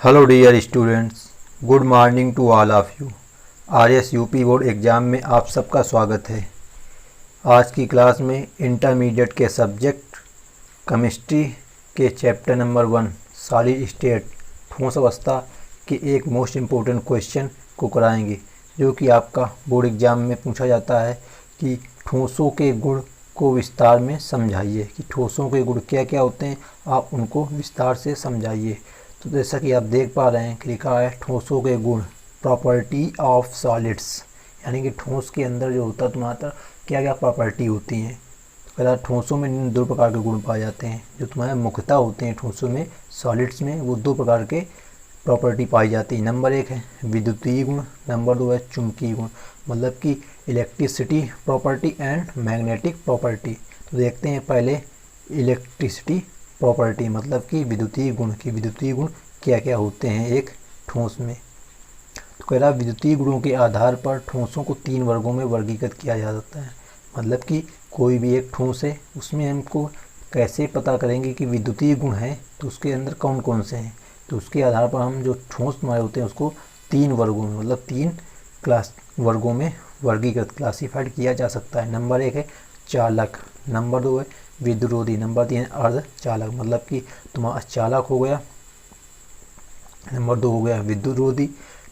Hello dear students, good morning to all of you. RS UP board exam में आप सबका स्वागत है। आज की क्लास में इंटरमीडिएट के सब्जेक्ट केमिस्ट्री के चैप्टर नंबर 1 सॉलिड स्टेट ठोस अवस्था के एक मोस्ट इम्पोर्टेंट क्वेश्चन को कराएंगे, जो कि आपका बोर्ड एग्ज़ाम में पूछा जाता है कि ठोसों के गुण को विस्तार में समझाइए, कि ठोसों के गुण क्या क्या होते हैं, आप उनको विस्तार से समझाइए। तो जैसा कि आप देख पा रहे हैं कि लिखा है ठोसों के गुण, प्रॉपर्टी ऑफ सॉलिड्स, यानी कि ठोस के अंदर जो होता है तुम्हारा क्या क्या प्रॉपर्टी होती हैं। तो ठोसों में दो प्रकार के गुण पाए जाते हैं, जो तुम्हारे मुख्यतः होते हैं ठोसों में, सॉलिड्स में वो दो प्रकार के प्रॉपर्टी पाई जाती है। नंबर 1 है विद्युतीय गुण, नंबर 2 है चुंबकीय गुण, मतलब कि electricity property and magnetic property. तो देखते हैं पहले इलेक्ट्रिसिटी प्रॉपर्टी, मतलब कि विद्युतीय गुण की विद्युतीय गुण क्या क्या होते हैं एक ठोस में। तो कह रहा विद्युतीय गुणों के आधार पर ठोसों को 3 वर्गों में वर्गीकृत किया जा सकता है। मतलब कि कोई भी एक ठोस है, उसमें हमको कैसे पता करेंगे कि विद्युतीय गुण है, तो उसके अंदर कौन कौन से हैं। तो उसके आधार पर हम जो ठोस हमारे होते हैं उसको 3 वर्गों में, मतलब 3 क्लास वर्गों में वर्गीकृत क्लासीफाइड किया जा सकता है। नंबर 1 है चालक, नंबर 2 है विद्युरोधी, नंबर 3 है अर्धचालक, मतलब कि तुम्हारा चालक हो गया, नंबर 2 हो गया विद्युरोधी,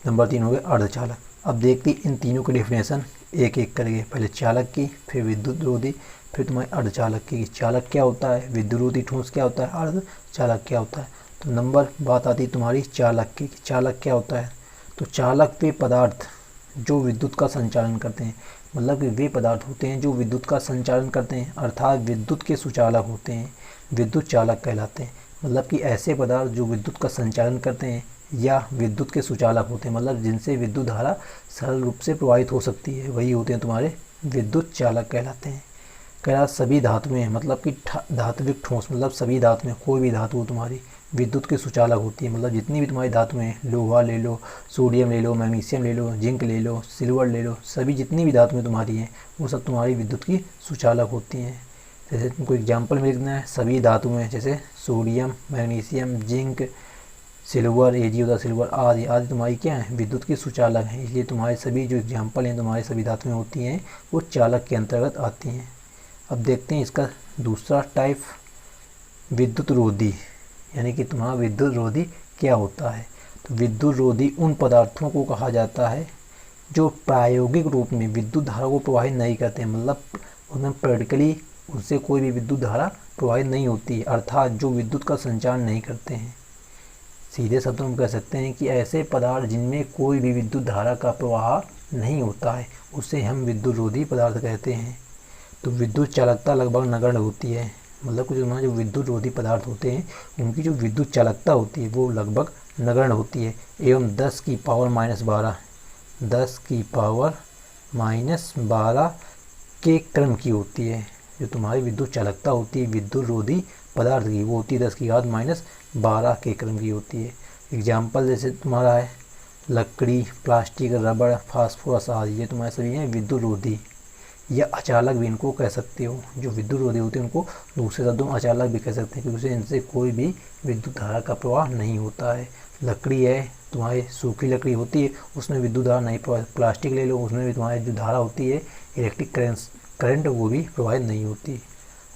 नंबर 3 हो गया अर्धचालक। अब देखते इन तीनों की डेफिनेशन एक एक करेंगे, पहले चालक की, फिर विद्युतरोधी, फिर तुम्हारे अर्धचालक की। चालक क्या होता है, विद्युरोधी ठोस क्या होता है, अर्धचालक क्या होता है। तो नंबर बात आती है तुम्हारी चालक की, चालक क्या होता है। तो चालक वे पदार्थ जो विद्युत का संचालन करते हैं, मतलब कि वे पदार्थ होते हैं जो विद्युत का संचालन करते हैं, अर्थात विद्युत के सुचालक होते हैं, विद्युत चालक कहलाते हैं। मतलब कि ऐसे पदार्थ जो विद्युत का संचालन करते हैं या विद्युत के सुचालक होते हैं, मतलब जिनसे विद्युत धारा सरल रूप से प्रवाहित हो सकती है, वही होते हैं तुम्हारे विद्युत चालक कहलाते हैं। कह रहा सभी धातुएं, मतलब कि धात्विक ठोस, मतलब सभी धातुएं, कोई भी धातु तुम्हारी विद्युत के सुचालक होती है। मतलब जितनी भी तुम्हारी धातुएं हैं, लोहा ले लो, सोडियम ले लो, मैग्नीशियम ले लो, जिंक ले लो, सिल्वर ले लो, सभी जितनी भी धातुएं तुम्हारी हैं वो सब तुम्हारी विद्युत की सुचालक होती हैं। जैसे तुमको एग्जाम्पल में लिखना है, सभी धातुएं जैसे सोडियम, मैग्नीशियम, जिंक, सिल्वर, एजी होता सिल्वर, आदि आदि तुम्हारी क्या है, विद्युत की सुचालक हैं। इसलिए तुम्हारे सभी जो एग्जाम्पल हैं, तुम्हारी सभी धातुएं होती हैं वो चालक के अंतर्गत आती हैं। अब देखते हैं इसका दूसरा टाइप, विद्युत रोधी, यानी कि तुम्हारा विद्युत रोधी क्या होता है। तो विद्युत रोधी उन पदार्थों को कहा जाता है जो प्रायोगिक रूप में विद्युत धारा को प्रवाहित नहीं करते हैं, मतलब उनमें प्रैक्टिकली उनसे कोई भी विद्युत धारा प्रवाहित नहीं होती है, अर्थात जो विद्युत का संचार नहीं करते हैं। सीधे शब्दों में कह सकते हैं कि ऐसे पदार्थ जिनमें कोई भी विद्युत धारा का प्रवाह नहीं होता है, उसे हम विद्युत रोधी पदार्थ कहते हैं। तो विद्युत चालकता लगभग नगण्य होती है, मतलब कुछ हमारे जो विद्युत रोधी पदार्थ होते हैं उनकी जो विद्युत चालकता होती है वो लगभग नगण्य होती है, एवं 10 की पावर माइनस 12 के क्रम की होती है। जो तुम्हारी विद्युत चालकता होती है विद्युत रोधी पदार्थ की, वो होती है 10 की घात -12 के क्रम की होती है। एग्जाम्पल जैसे तुम्हारा है लकड़ी, प्लास्टिक, रबड़, फास्फोरस आदि, ये तुम्हारे सभी हैं विद्युत रोधी या अचालक भी इनको कह सकते हो। जो विद्युत रोधी होते हैं उनको दूसरे शब्दों में अचालक भी कह सकते हैं, क्योंकि इनसे कोई भी विद्युत धारा का प्रवाह नहीं होता है। लकड़ी है तुम्हारी, सूखी लकड़ी होती है, उसमें विद्युत धारा नहीं प्रवाहित। प्लास्टिक ले लो, उसमें भी तुम्हारी जो धारा होती है इलेक्ट्रिक करंट वो भी प्रवाहित नहीं होती।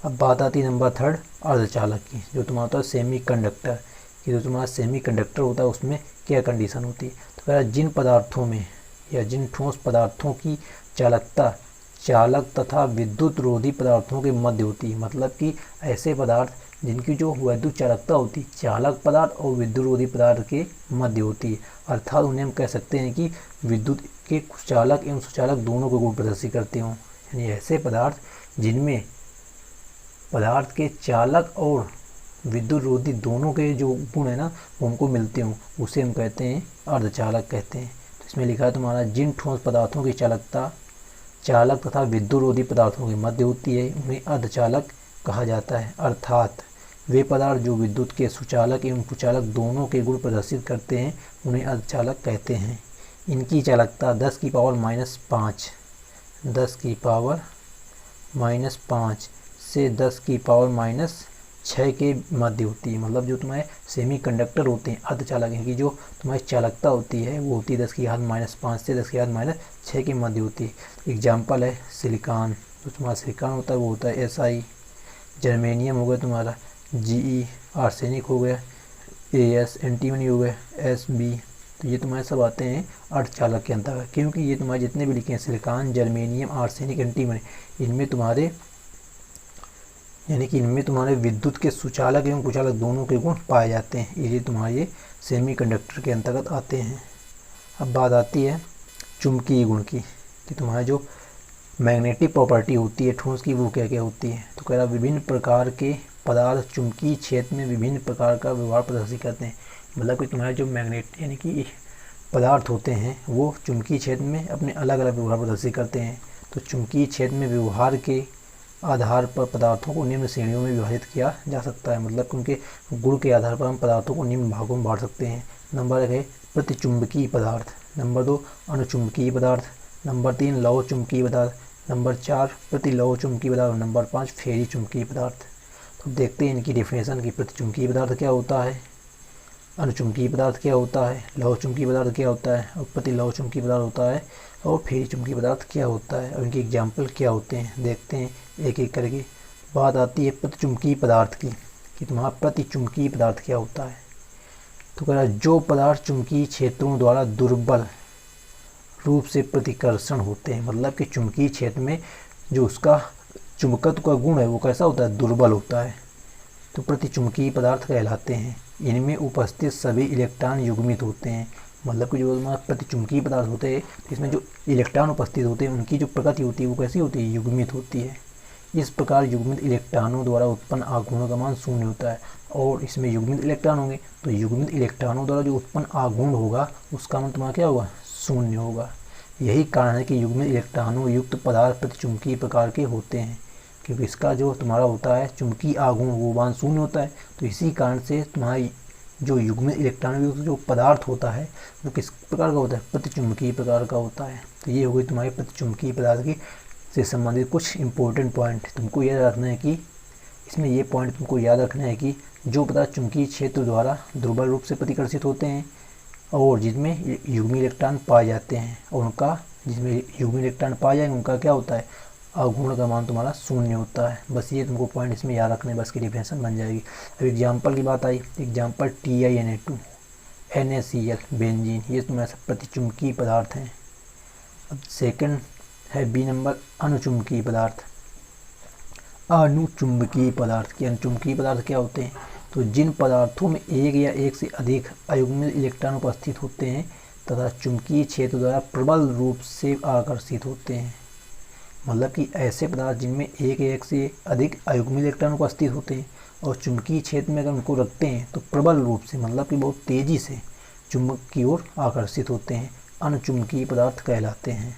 अब बात आती है नंबर 3 अर्धचालक की, जो तुम्हारा होता है सेमी कंडक्टर। कि जो तुम्हारा सेमी कंडक्टर होता है उसमें क्या कंडीशन होती है। तो कह रहा जिन पदार्थों में या जिन ठोस पदार्थों की चालकता चालक तथा विद्युत रोधी पदार्थों के मध्य होती है, मतलब कि ऐसे पदार्थ जिनकी जो विद्युत चालकता होती है चालक पदार्थ और विद्युत रोधी पदार्थ के मध्य होती है, अर्थात उन्हें हम कह सकते हैं कि विद्युत के चालक एवं सुचालक दोनों को गुण प्रदर्शित करते हों। यानी ऐसे पदार्थ जिनमें पदार्थ के चालक और विद्युत रोधी दोनों के जो गुण है ना वो हमको मिलते हों, उसे हम कहते हैं अर्धचालक कहते हैं। तो इसमें लिखा है तुम्हारा जिन ठोस पदार्थों की चालकता चालक तथा विद्युत रोधी पदार्थों के मध्य होती है उन्हें अर्धचालक कहा जाता है, अर्थात वे पदार्थ जो विद्युत के सुचालक एवं कुचालक दोनों के गुण प्रदर्शित करते हैं उन्हें अर्धचालक कहते हैं। इनकी चालकता 10 की पावर -5 से 10 की पावर 6 के मध्य होती है। मतलब जो तुम्हारे सेमी कंडक्टर होते हैं, अर्धचालक हैं, कि जो तुम्हारी चालकता होती है वो होती है 10⁻⁵ से 10⁻⁶ के मध्य होती है। एग्जाम्पल है सिलिकॉन, जो तुम्हारा सिलिकॉन होता है वो होता है SI। जर्मेनियम हो गया तुम्हारा GE, आर्सेनिक हो गया AS, एंटीमनी हो गया SB। तो ये तुम्हारे सब आते हैं अर्धचालक के अंतर्गत, क्योंकि ये तुम्हारे जितने भी लिखे हैं सिलिकॉन, जर्मेनियम, आर्सेनिक, एंटीमनी, इनमें तुम्हारे यानी कि इनमें तुम्हारे विद्युत के सुचालक एवं कुचालक दोनों के गुण पाए जाते हैं, ये तुम्हारे सेमीकंडक्टर के अंतर्गत आते हैं। अब बात आती है चुंबकीय गुण की, कि तुम्हारे जो मैग्नेटिक प्रॉपर्टी होती है ठोस की वो क्या क्या होती है। तो कह रहा विभिन्न प्रकार के पदार्थ चुंबकीय क्षेत्र में विभिन्न प्रकार का व्यवहार प्रदर्शित करते हैं। मतलब कि तुम्हारे जो मैग्नेट यानी कि पदार्थ होते हैं वो चुंबकीय क्षेत्र में अपने अलग अलग व्यवहार प्रदर्शित करते हैं। तो चुंबकीय क्षेत्र में व्यवहार के आधार पर पदार्थों को निम्न श्रेणियों में विभाजित किया जा सकता है। मतलब कि उनके गुण के आधार पर हम पदार्थों को निम्न भागों में बांट सकते हैं। नंबर 1 है प्रतिचुंबकीय पदार्थ, नंबर 2 अणुचुंबकीय पदार्थ, नंबर 3 लौह चुंबकीय पदार्थ, नंबर 4 प्रतिलौह चुंबकीय पदार्थ और नंबर 5 फेरी चुंबकीय पदार्थ। तो देखते हैं इनकी डिफिनेशन की। प्रतिचुंबकीय पदार्थ क्या होता है, अणुचुंबकीय पदार्थ क्या होता है, लौह चुंबकीय पदार्थ क्या होता है और प्रतिलौह चुंबकीय पदार्थ होता है, और फेरी चुंबकीय पदार्थ क्या होता है और इनके एग्जाम्पल क्या होते हैं। देखते हैं एक एक करके। बात आती है प्रतिचुंबकीय पदार्थ की, कि तुम्हारा प्रतिचुंबकीय पदार्थ क्या होता है। तो कह रहा है जो पदार्थ चुंबकीय क्षेत्रों द्वारा दुर्बल रूप से प्रतिकर्षण होते हैं। मतलब कि चुंबकीय क्षेत्र में जो उसका चुंबकत्व का गुण है वो कैसा होता है, दुर्बल होता है, तो प्रतिचुंबकीय पदार्थ कहलाते हैं। इनमें उपस्थित सभी इलेक्ट्रॉन युग्मित होते हैं। मतलब कि जो हमारे प्रतिचुंबकीय पदार्थ होते हैं इसमें जो इलेक्ट्रॉन उपस्थित होते हैं उनकी जो प्रकृति होती है वो कैसी होती है, युग्मित होती है। इस प्रकार युग्मित इलेक्ट्रॉनों द्वारा उत्पन्न आघूर्णों का मान शून्य होता है। और इसमें युग्मित इलेक्ट्रॉन होंगे तो युग्मित इलेक्ट्रॉनों द्वारा जो उत्पन्न आघूर्ण होगा उसका मान तुम्हारा क्या होगा, शून्य होगा। यही कारण है कि युग्मित इलेक्ट्रॉनों युक्त पदार्थ प्रतिचुंबकीय प्रकार के होते हैं, क्योंकि इसका जो तुम्हारा होता है चुंबकीय आघूर्ण वो मान शून्य होता है। तो इसी कारण से तुम्हारी जो युग्मित इलेक्ट्रॉन युक्त जो पदार्थ होता है वो किस प्रकार का होता है, प्रतिचुंबकीय प्रकार का होता है। तो ये हो गई तुम्हारी प्रतिचुंबकीय पदार्थ की से संबंधित कुछ इंपॉर्टेंट पॉइंट। तुमको याद रखना है कि इसमें ये पॉइंट तुमको याद रखना है कि जो पदार्थ चुंबकीय क्षेत्र द्वारा दुर्बल रूप से प्रतिकर्षित होते हैं और जिसमें युग्मी इलेक्ट्रॉन पाए जाते हैं, और उनका जिसमें युग्मी इलेक्ट्रॉन पाए जाएंगे उनका क्या होता है, आघूर्ण का मान तुम्हारा शून्य होता है। बस ये तुमको पॉइंट इसमें याद रखने, बस की डिफिनेशन बन जाएगी। अब एग्जाम्पल की बात आई, एग्जाम्पल TiNa2 NaCl बेंजीन, ये तुम्हारे सब प्रतिचुंबकीय पदार्थ हैं। अब सेकंड है B नंबर अणुचुंबकीय पदार्थ। अणुचुंबकीय पदार्थ के अणुचुंबकीय पदार्थ क्या होते हैं, तो जिन पदार्थों में एक या एक से अधिक अयुग्मित इलेक्ट्रॉन उपस्थित होते हैं तथा चुंबकीय क्षेत्र द्वारा प्रबल रूप से आकर्षित होते हैं। मतलब कि ऐसे पदार्थ जिनमें एक या एक से अधिक अयुग्मित इलेक्ट्रॉन उपस्थित होते हैं और चुंबकीय क्षेत्र में अगर उनको रखते हैं तो प्रबल रूप से मतलब कि बहुत तेज़ी से चुंबक की ओर आकर्षित होते हैं, अणुचुंबकीय पदार्थ कहलाते हैं।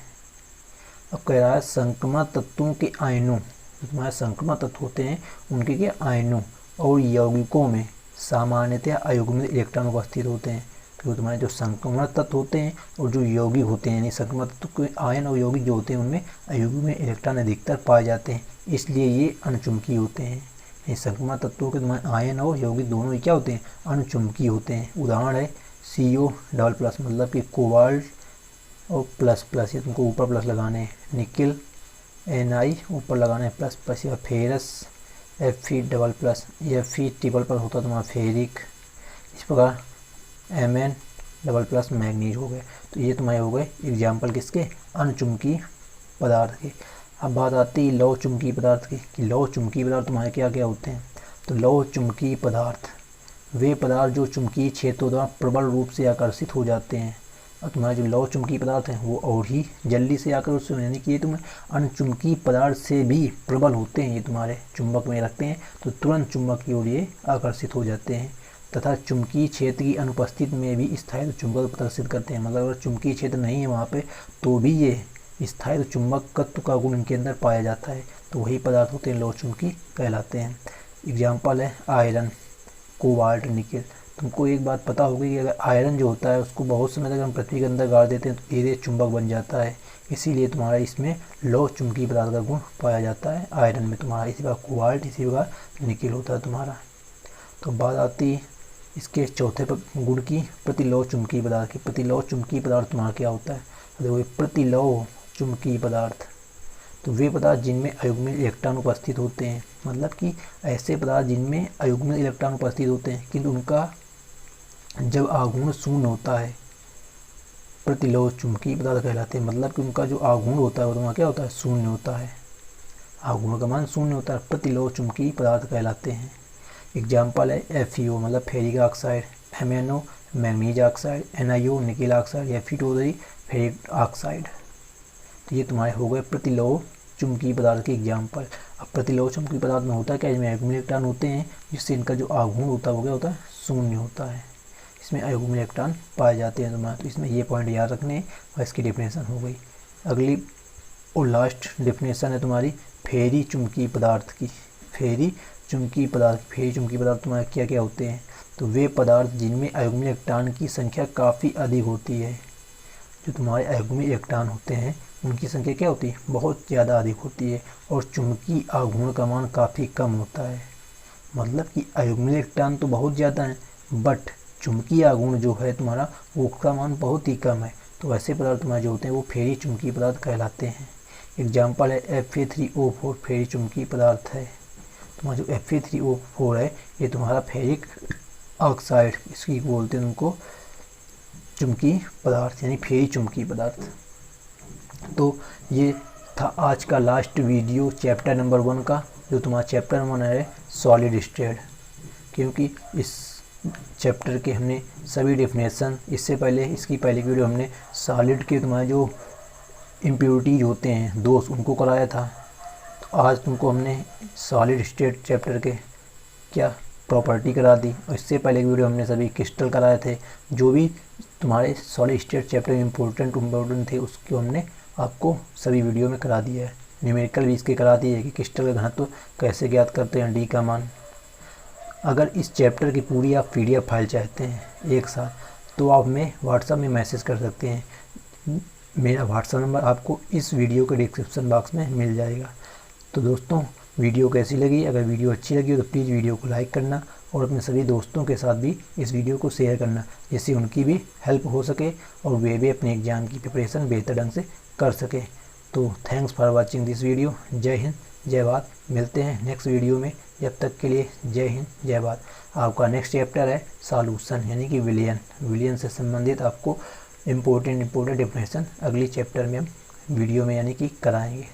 अब कह रहा है संक्रमण तत्वों के आयनों, तुम्हारे संक्रमण तत्व होते हैं उनके के आयनों और यौगिकों में सामान्यतः अयुग्मित इलेक्ट्रॉन उपस्थित होते हैं। तो तुम्हारे जो संक्रमण तत्व होते हैं और जो यौगिक होते हैं यानी संक्रमण तत्व के आयन और यौगिक जो होते हैं उनमें अयुग्मित इलेक्ट्रॉन अधिकतर पाए जाते हैं, इसलिए ये अणुचुंबकीय होते हैं। ये संक्रमण तत्वों के तुम्हारे आयन और यौगिक दोनों ही क्या होते हैं, अणुचुंबकीय होते हैं। उदाहरण है CO++, मतलब कि कोबाल्ट और ++, ये तुमको ऊपर प्लस लगाने हैं, निकिल Na ऊपर लगाना है ++, या फेरस Fe++, या Fe++ होता है तुम्हारा फेरिक। इस प्रकार Mn++ मैग्नीज हो गए। तो ये तुम्हारे हो गए एग्जाम्पल किसके, अणुचुंबकीय पदार्थ के। अब बात आती है लौह चुंबकीय पदार्थ की, कि लौह चुंबकीय पदार्थ तुम्हारे क्या क्या होते हैं। तो लौह चुंबकीय पदार्थ वे पदार्थ जो चुंबकीय क्षेत्रों द्वारा प्रबल रूप से आकर्षित हो जाते हैं। और तुम्हारे जो लौह चुंबकीय पदार्थ हैं वो और ही जल्दी से आकर्षित हो, यानी कि ये तुम्हें अणुचुंबकीय पदार्थ से भी प्रबल होते हैं। ये तुम्हारे चुंबक में रखते हैं तो तुरंत चुंबक की ओर ये आकर्षित हो जाते हैं तथा चुंबकीय क्षेत्र की अनुपस्थिति में भी स्थायी चुंबक प्रदर्शित करते हैं। मतलब अगर चुंबकीय क्षेत्र नहीं है वहाँ पे तो भी ये स्थायी चुंबकत्व का गुण इनके अंदर पाया जाता है। तो वही पदार्थ होते हैं लौह चुंबकीय कहलाते हैं। एग्जाम्पल है आयरन, कोबाल्ट, निकिल। तुमको एक बात पता होगी कि अगर आयरन जो होता है उसको बहुत समय तक हम पृथ्वी के अंदर गाड़ देते हैं तो धीरे चुंबक बन जाता है, इसीलिए तुम्हारा इसमें लौह चुंबकीय पदार्थ का गुण पाया जाता है आयरन में तुम्हारा। इसी प्रकार कोबाल्ट, इसी प्रकार निकेल होता है तुम्हारा। तो बात आती है इसके चौथे गुण की, प्रतिलौह चुंबकीय पदार्थ की। प्रतिलौह चुंबकीय पदार्थ तुम्हारा क्या होता है? देखो प्रतिलौह चुंबकीय पदार्थ तो वे पदार्थ जिनमें अयुग्मित इलेक्ट्रॉन उपस्थित होते हैं, मतलब कि ऐसे पदार्थ जिनमें अयुग्मित इलेक्ट्रॉन उपस्थित होते हैं किंतु उनका जब आघूर्ण शून्य होता है, प्रतिलौह चुंबकीय पदार्थ कहलाते हैं। मतलब कि उनका जो आघूर्ण होता है वो तुम्हारा क्या होता है? शून्य होता है, आघूर्ण का मान शून्य होता है, प्रतिलौह चुंबकीय पदार्थ कहलाते हैं। एग्जाम्पल है FeO मतलब ferric oxide, MnO manganese oxide, NiO nickel oxide, Fe2O ferric oxide. तो ये तुम्हारे हो गए प्रतिलौह चुंबकीय पदार्थ के एग्जाम्पल। अब प्रतिलौह चुंबकीय पदार्थ में होता है क्या? इसमें अयुग्मित इलेक्ट्रॉन होते हैं जिससे इनका जो आघूर्ण होता है वो क्या होता है? शून्य होता है। इसमें अयुग्मित इलेक्ट्रॉन पाए जाते हैं तुम्हारे। तो इसमें ये पॉइंट याद रखने और इसकी डेफिनेशन हो गई। अगली और लास्ट डेफिनेशन है तुम्हारी फेरी चुंबकीय पदार्थ की। फेरी चुंबकीय पदार्थ, फेरी चुंबकीय पदार्थ तुम्हारे क्या क्या होते हैं? तो वे पदार्थ जिनमें अयुग्मित इलेक्ट्रॉन की संख्या काफ़ी अधिक होती है। जो तुम्हारे अयुग्मित इलेक्ट्रॉन होते हैं उनकी संख्या क्या होती है? बहुत ज़्यादा अधिक होती है और चुंबकीय आघूर्ण का मान काफ़ी कम होता है। मतलब कि अयुग्मित इलेक्ट्रॉन तो बहुत ज़्यादा है बट चुंबकीय आघूर्ण जो है तुम्हारा वो का मान बहुत ही कम है। तो ऐसे पदार्थ तुम्हारे जो होते हैं वो फेरी चुंबकीय पदार्थ कहलाते हैं। एग्जाम्पल है Fa3O4 फेरी चुंबकीय पदार्थ है। तुम्हारा जो Fa3O4 है ये तुम्हारा फेरिक ऑक्साइड, इसकी बोलते हैं उनको चुंबकीय पदार्थ यानी फेरी चुंबकीय पदार्थ। तो ये था आज का लास्ट वीडियो चैप्टर नंबर 1 का, जो तुम्हारा चैप्टर 1 है सॉलिड स्टेट। क्योंकि इस चैप्टर के हमने सभी डेफिनेशन, इससे पहले इसकी पहले वीडियो हमने सॉलिड के तुम्हारे जो इम्प्योरिटीज होते हैं दोष उनको कराया था। तो आज तुमको हमने सॉलिड स्टेट चैप्टर के क्या प्रॉपर्टी करा दी, और इससे पहले की वीडियो हमने सभी क्रिस्टल कराए थे। जो भी तुम्हारे सॉलिड स्टेट चैप्टर में इम्पोर्टेंट थे उसको हमने आपको सभी वीडियो में करा दिया है। न्यूमेरिकल भी इसके करा दिए कि क्रिस्टल का घनत्व कैसे ज्ञात करते हैं, डी का मान। अगर इस चैप्टर की पूरी आप PDF फाइल चाहते हैं एक साथ, तो आप हमें व्हाट्सएप में मैसेज कर सकते हैं। मेरा व्हाट्सएप नंबर आपको इस वीडियो के डिस्क्रिप्शन बॉक्स में मिल जाएगा। तो दोस्तों वीडियो कैसी लगी? अगर वीडियो अच्छी लगी हो तो प्लीज़ वीडियो को लाइक करना और अपने सभी दोस्तों के साथ भी इस वीडियो को शेयर करना, जिससे उनकी भी हेल्प हो सके और वे भी अपने एग्ज़ाम की प्रिपरेशन बेहतर ढंग से कर सके। तो thanks for watching this video. जय हिंद, जय भारत। मिलते हैं नेक्स्ट वीडियो में, जब तक के लिए जय हिंद, जय भारत। आपका नेक्स्ट चैप्टर है सॉल्यूशन यानी कि विलियन से संबंधित आपको इम्पोर्टेंट डेफिनेशन अगली चैप्टर में हम वीडियो में यानी कि कराएंगे।